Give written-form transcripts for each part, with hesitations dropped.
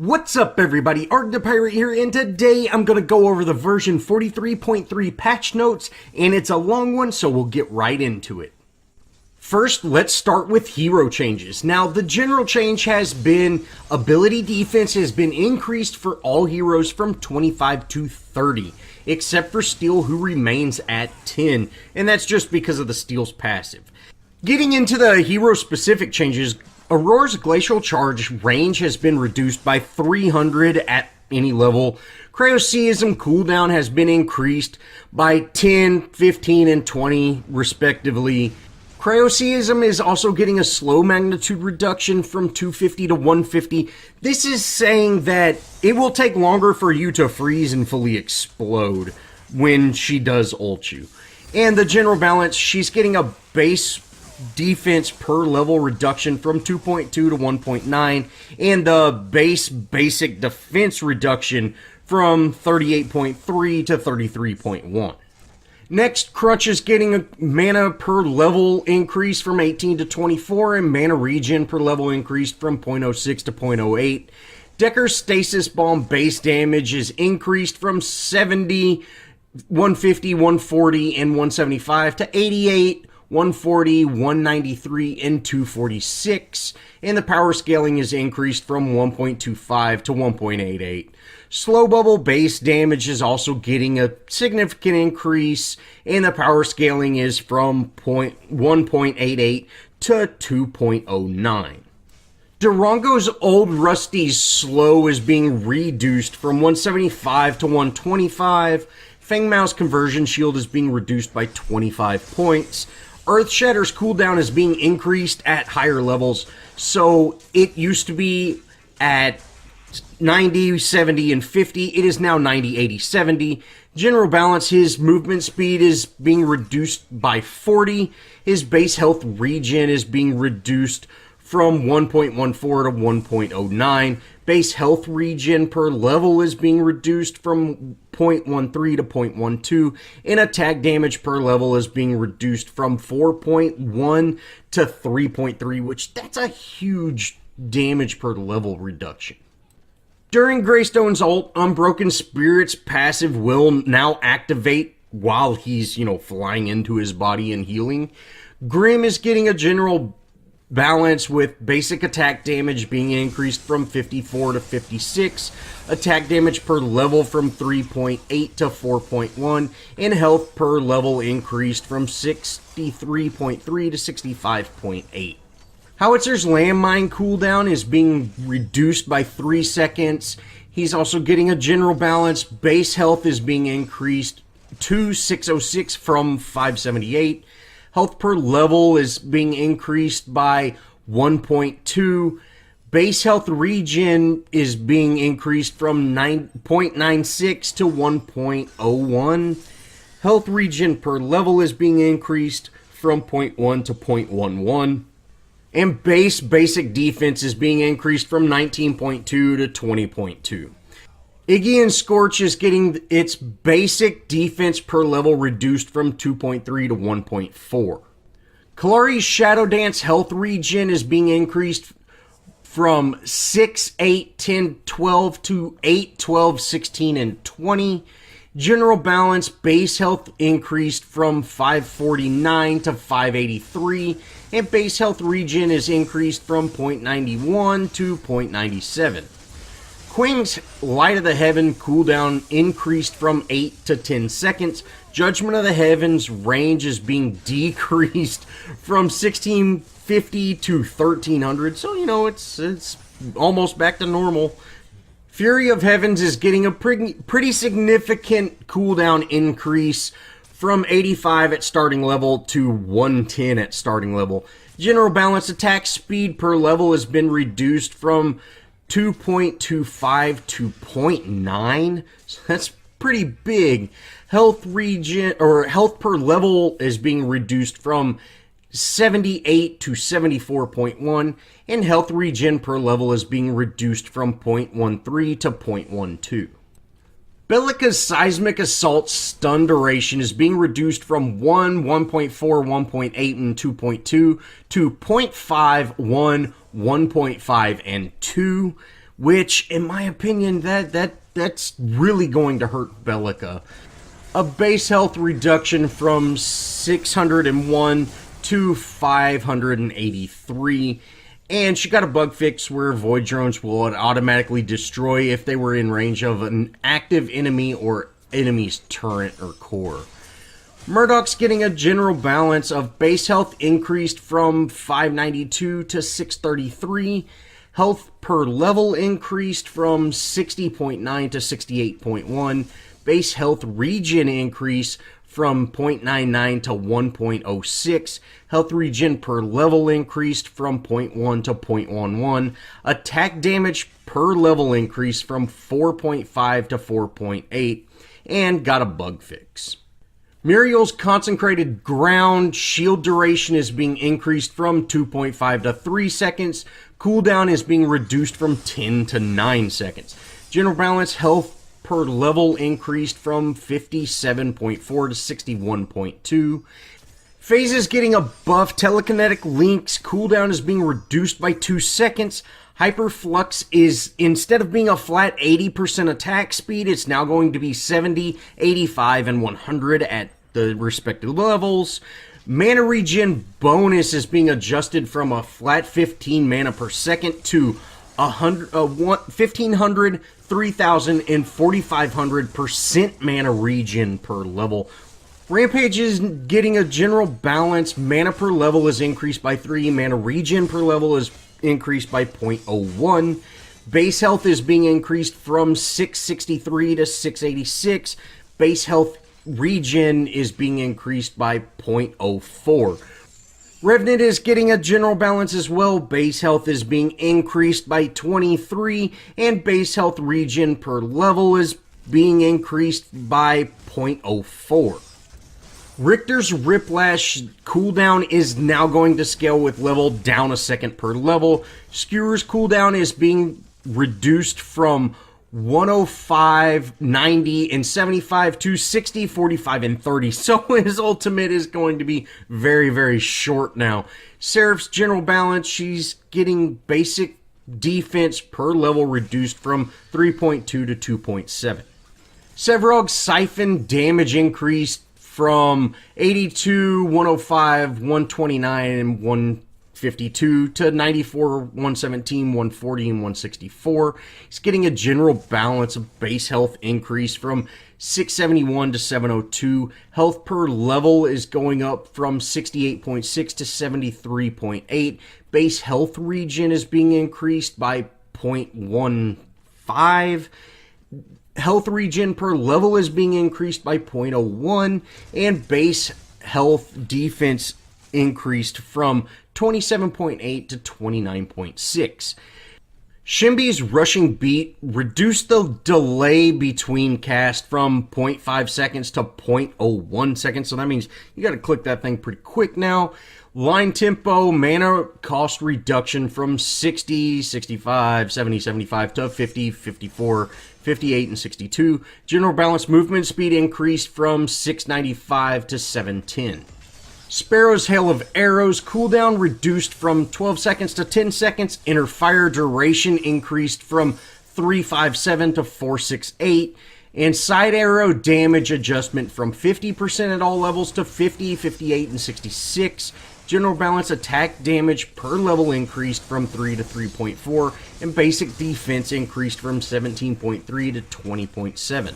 What's up everybody, Arrg The Pirate here, and today I'm going to go over the version 43.3 patch notes, and it's a long one, so we'll get right into it. First, let's start with hero changes. Now, the general change has been ability defense has been increased for all heroes from 25 to 30, except for Steel, who remains at 10, and that's just because of the Steel's passive. Getting into the hero-specific changes, Aurora's Glacial Charge range has been reduced by 300 at any level. Cryoseism cooldown has been increased by 10, 15, and 20 respectively. Cryoseism is also getting a slow magnitude reduction from 250 to 150. This is saying that it will take longer for you to freeze and fully explode when she does ult you. And the general balance, she's getting a base defense per level reduction from 2.2 to 1.9, and the basic defense reduction from 38.3 to 33.1. Next, Crutch is getting a mana per level increase from 18 to 24, and mana regen per level increased from 0.06 to 0.08. Decker's Stasis Bomb base damage is increased from 70, 150, 140, and 175 to 88, 140, 193, and 246, and the power scaling is increased from 1.25 to 1.88. Slow Bubble base damage is also getting a significant increase, and the power scaling is from 1.88 to 2.09. Durango's Old Rusty's Slow is being reduced from 175 to 125. Fangmao's Conversion Shield is being reduced by 25 points. Earthshatter's cooldown is being increased at higher levels, so it used to be at 90, 70, and 50. It is now 90, 80, 70. General balance, his movement speed is being reduced by 40. His base health regen is being reduced from 1.14 to 1.09. Base health regen per level is being reduced from 0.13 to 0.12, and attack damage per level is being reduced from 4.1 to 3.3, which that's a huge damage per level reduction. During Greystone's ult, Unbroken Spirit's passive will now activate while he's, flying into his body and healing. Grim is getting a general balance with basic attack damage being increased from 54 to 56, attack damage per level from 3.8 to 4.1, and health per level increased from 63.3 to 65.8. Howitzer's Landmine cooldown is being reduced by 3 seconds. He's also getting a general balance. Base health is being increased to 606 from 578. Health per level is being increased by 1.2. Base health regen is being increased from 9.96 to 1.01. Health regen per level is being increased from 0.1 to 0.11. And basic defense is being increased from 19.2 to 20.2. Iggy and Scorch is getting its basic defense per level reduced from 2.3 to 1.4. Kalari's Shadow Dance health regen is being increased from 6, 8, 10, 12 to 8, 12, 16, and 20. General balance base health increased from 549 to 583, and base health regen is increased from 0.91 to 0.97. Quing's Light of the Heaven cooldown increased from 8 to 10 seconds. Judgment of the Heavens range is being decreased from 1650 to 1300, so it's almost back to normal. Fury of Heavens is getting a pretty significant cooldown increase from 85 at starting level to 110 at starting level. General balance attack speed per level has been reduced from 2.25 to 0.9, so that's pretty big. Health regen or health per level is being reduced from 78 to 74.1, and health regen per level is being reduced from 0.13 to 0.12. Bellica's Seismic Assault stun duration is being reduced from 1, 1.4, 1.8, and 2.2 to 0.5, 1, 1.5, and 2. which, in my opinion, that's really going to hurt Bellica. A base health reduction from 601 to 583. And she got a bug fix where void drones will automatically destroy if they were in range of an active enemy or enemy's turret or core. Murdoch's getting a general balance of base health increased from 592 to 633. Health per level increased from 60.9 to 68.1. Base health regen increase from 0.99 to 1.06. Health regen per level increased from 0.1 to 0.11. Attack damage per level increased from 4.5 to 4.8. And got a bug fix. Muriel's concentrated ground shield duration is being increased from 2.5 to 3 seconds. Cooldown is being reduced from 10 to 9 seconds. General balance health per level increased from 57.4 to 61.2. Phase is getting a buff. Telekinetic links cooldown is being reduced by 2 seconds. Hyperflux is, instead of being a flat 80% attack speed, it's now going to be 70, 85, and 100 at the respective levels. Mana regen bonus is being adjusted from a flat 15 mana per second to 1,500, 3,000, and 4,500% mana regen per level. Rampage is getting a general balance. Mana per level is increased by 3. Mana regen per level is increased by 0.01. Base health is being increased from 663 to 686. Base health regen is being increased by 0.04. Revenant is getting a general balance as well. Base health is being increased by 23, and base health regen per level is being increased by 0.04. Richter's Whiplash cooldown is now going to scale with level down a second per level. Skewer's cooldown is being reduced from 105, 90, and 75 to 60, 45, and 30. So his ultimate is going to be very, very short now. Seraph's general balance, she's getting basic defense per level reduced from 3.2 to 2.7. Sevarog's Siphon damage increased from 82, 105, 129, and 152 to 94, 117, 140, and 164. He's getting a general balance of base health increase from 671 to 702. Health per level is going up from 68.6 to 73.8. Base health regen is being increased by 0.15. Health regen per level is being increased by 0.01, and base health defense increased from 27.8 to 29.6. Shimby's rushing beat reduced the delay between cast from 0.5 seconds to 0.01 seconds, so that means you got to click that thing pretty quick now. Line tempo, mana cost reduction from 60, 65, 70, 75 to 50, 54, 58, and 62. General balance movement speed increased from 695 to 710. Sparrow's Hail of Arrows cooldown reduced from 12 seconds to 10 seconds. Inner fire duration increased from 357 to 468. And side arrow damage adjustment from 50% at all levels to 50, 58, and 66. General balance attack damage per level increased from 3 to 3.4, and basic defense increased from 17.3 to 20.7.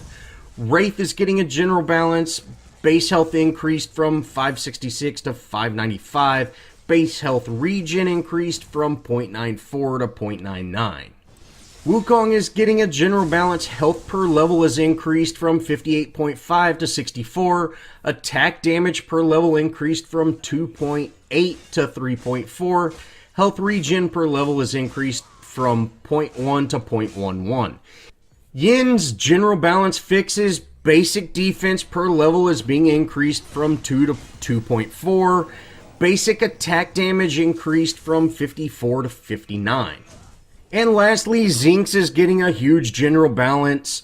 Wraith is getting a general balance. Base health increased from 566 to 595. Base health regen increased from 0.94 to 0.99. Wukong is getting a general balance. Health per level is increased from 58.5 to 64. Attack damage per level increased from 2.8 to 3.4. Health regen per level is increased from 0.1 to 0.11. Yin's general balance fixes. Basic defense per level is being increased from 2 to 2.4. Basic attack damage increased from 54 to 59. And lastly, Zinx is getting a huge general balance.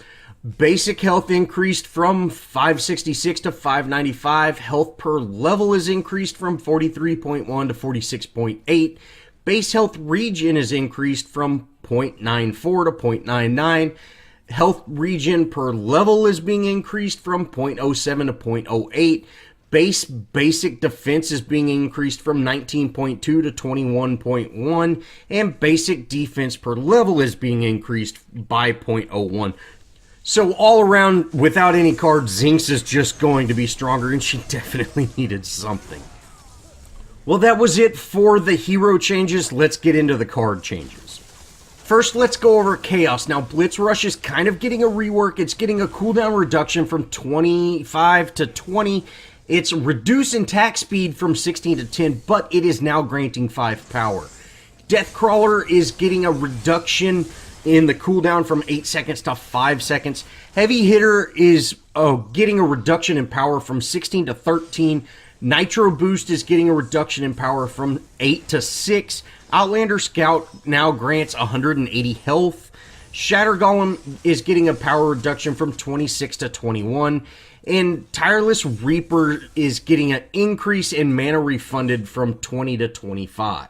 Basic health increased from 566 to 595. Health per level is increased from 43.1 to 46.8. Base health regen is increased from 0.94 to 0.99. Health regen per level is being increased from 0.07 to 0.08. Basic defense is being increased from 19.2 to 21.1, and basic defense per level is being increased by 0.01. So all around, without any cards, Zinx is just going to be stronger, and she definitely needed something. Well, that was it for the hero changes. Let's get into the card changes. First, let's go over Chaos. Now, Blitz Rush is kind of getting a rework. It's getting a cooldown reduction from 25 to 20. It's reduced attack speed from 16 to 10, but it is now granting 5 power. Deathcrawler is getting a reduction in the cooldown from 8 seconds to 5 seconds. Heavy Hitter is getting a reduction in power from 16 to 13. Nitro Boost is getting a reduction in power from 8 to 6. Outlander Scout now grants 180 health. Shatter Golem is getting a power reduction from 26 to 21. And Tireless Reaper is getting an increase in mana refunded from 20 to 25.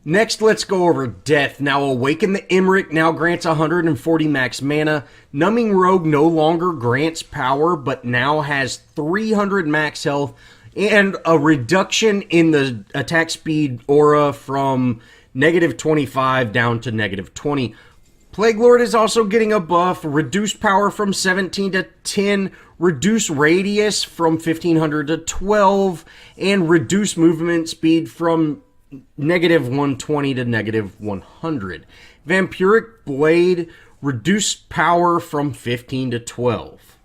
Next, let's go over Death. Now, Awaken the Emmerich now grants 140 max mana. Numbing Rogue no longer grants power, but now has 300 max health and a reduction in the attack speed aura from negative 25 down to negative 20. Plague Lord is also getting a buff, reduced power from 17 to 10, reduced radius from 1500 to 12, and reduced movement speed from negative 120 to negative 100. Vampiric Blade, reduced power from 15 to 12.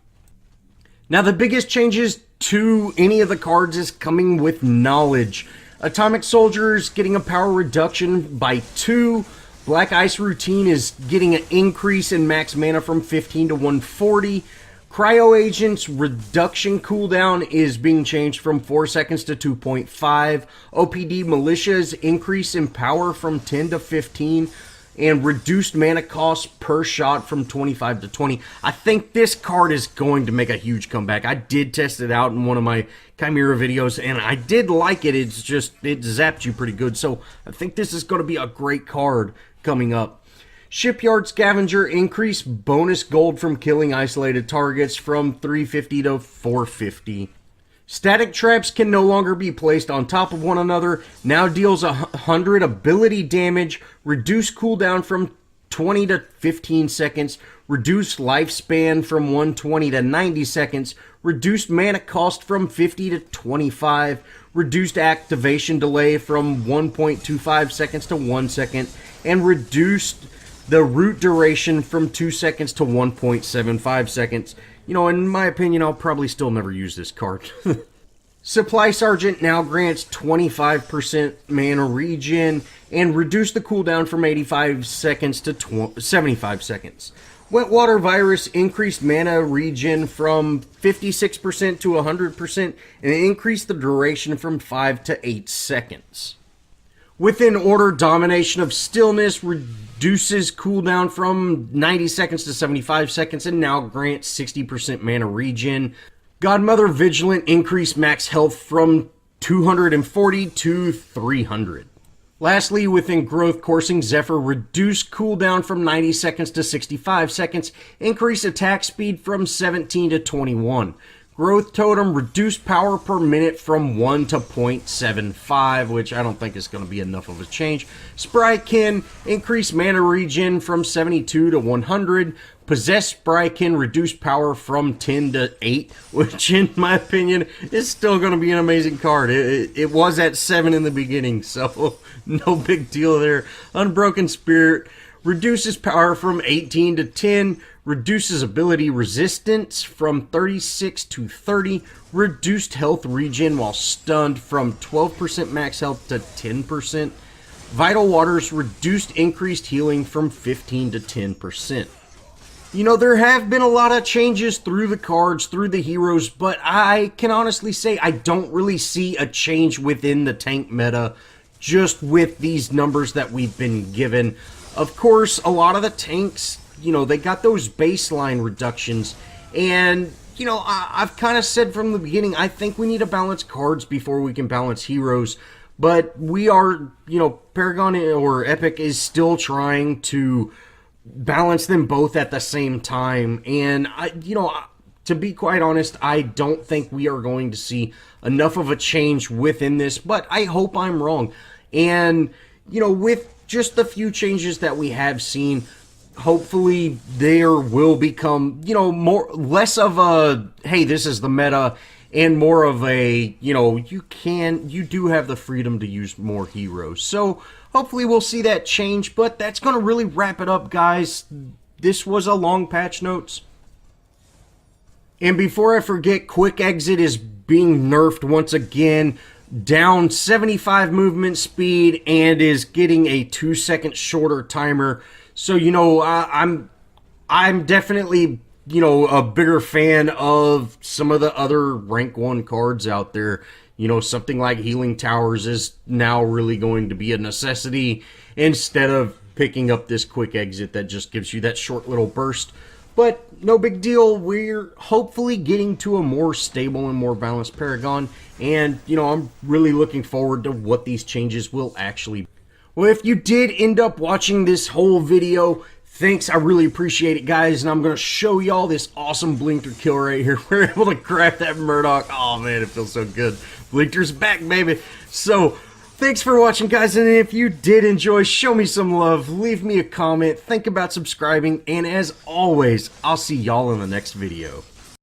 Now, the biggest changes to any of the cards is coming with Knowledge. Atomic Soldier is getting a power reduction by 2. Black Ice Routine is getting an increase in max mana from 15 to 140. Cryo Agent's reduction cooldown is being changed from 4 seconds to 2.5. OPD Militia's increase in power from 10 to 15. And reduced mana cost per shot from 25 to 20. I think this card is going to make a huge comeback. I did test it out in one of my Chimera videos, and I did like it. It's just, it zapped you pretty good. So I think this is going to be a great card coming up. Shipyard Scavenger increased bonus gold from killing isolated targets from 350 to 450. Static traps can no longer be placed on top of one another. Now deals 100 ability damage, reduced cooldown from 20 to 15 seconds, reduced lifespan from 120 to 90 seconds, reduced mana cost from 50 to 25, reduced activation delay from 1.25 seconds to 1 second, and reduced the root duration from 2 seconds to 1.75 seconds. You know, in my opinion, I'll probably still never use this card. Supply Sergeant now grants 25% mana regen and reduced the cooldown from 85 seconds to 75 seconds. Wetwater Virus increased mana regen from 56% to 100% and increased the duration from 5 to 8 seconds. Within Order, Domination of Stillness reduces cooldown from 90 seconds to 75 seconds and now grants 60% mana regen. Godmother Vigilant increased max health from 240 to 300. Lastly, within Growth, Coursing Zephyr reduced cooldown from 90 seconds to 65 seconds, increased attack speed from 17 to 21. Growth Totem reduced power per minute from 1 to 0.75, which I don't think is going to be enough of a change. Sprykin increased mana regen from 72 to 100. Possessed Sprykin reduced power from 10 to 8, which in my opinion is still going to be an amazing card. It was at 7 in the beginning, so no big deal there. Unbroken Spirit reduces power from 18 to 10. Reduces ability resistance from 36 to 30. Reduced health regen while stunned from 12% max health to 10%. Vital Waters reduced increased healing from 15 to 10%. You know, there have been a lot of changes through the cards, through the heroes, but I can honestly say I don't really see a change within the tank meta just with these numbers that we've been given. Of course, a lot of the tanks, you know, they got those baseline reductions, and, you know, I've kind of said from the beginning, I think we need to balance cards before we can balance heroes, but we are, Paragon or Epic is still trying to balance them both at the same time. And to be quite honest, I don't think we are going to see enough of a change within this, but I hope I'm wrong. And, with just the few changes that we have seen, hopefully there will become, less of a, hey, this is the meta, and more of a, you do have the freedom to use more heroes. So hopefully we'll see that change, but that's going to really wrap it up, guys. This was a long patch notes. And before I forget, Quick Exit is being nerfed once again, down 75 movement speed, and is getting a 2-second shorter timer. So, I'm definitely, a bigger fan of some of the other rank 1 cards out there. Something like Healing Towers is now really going to be a necessity instead of picking up this Quick Exit that just gives you that short little burst. But no big deal, we're hopefully getting to a more stable and more balanced Paragon, and, I'm really looking forward to what these changes will actually be. Well, if you did end up watching this whole video, thanks, I really appreciate it, guys, and I'm going to show y'all this awesome Blinker kill right here. We're able to grab that Murdoch. Oh, man, it feels so good. Blinker's back, baby. So, thanks for watching, guys, and if you did enjoy, show me some love, leave me a comment, think about subscribing, and as always, I'll see y'all in the next video.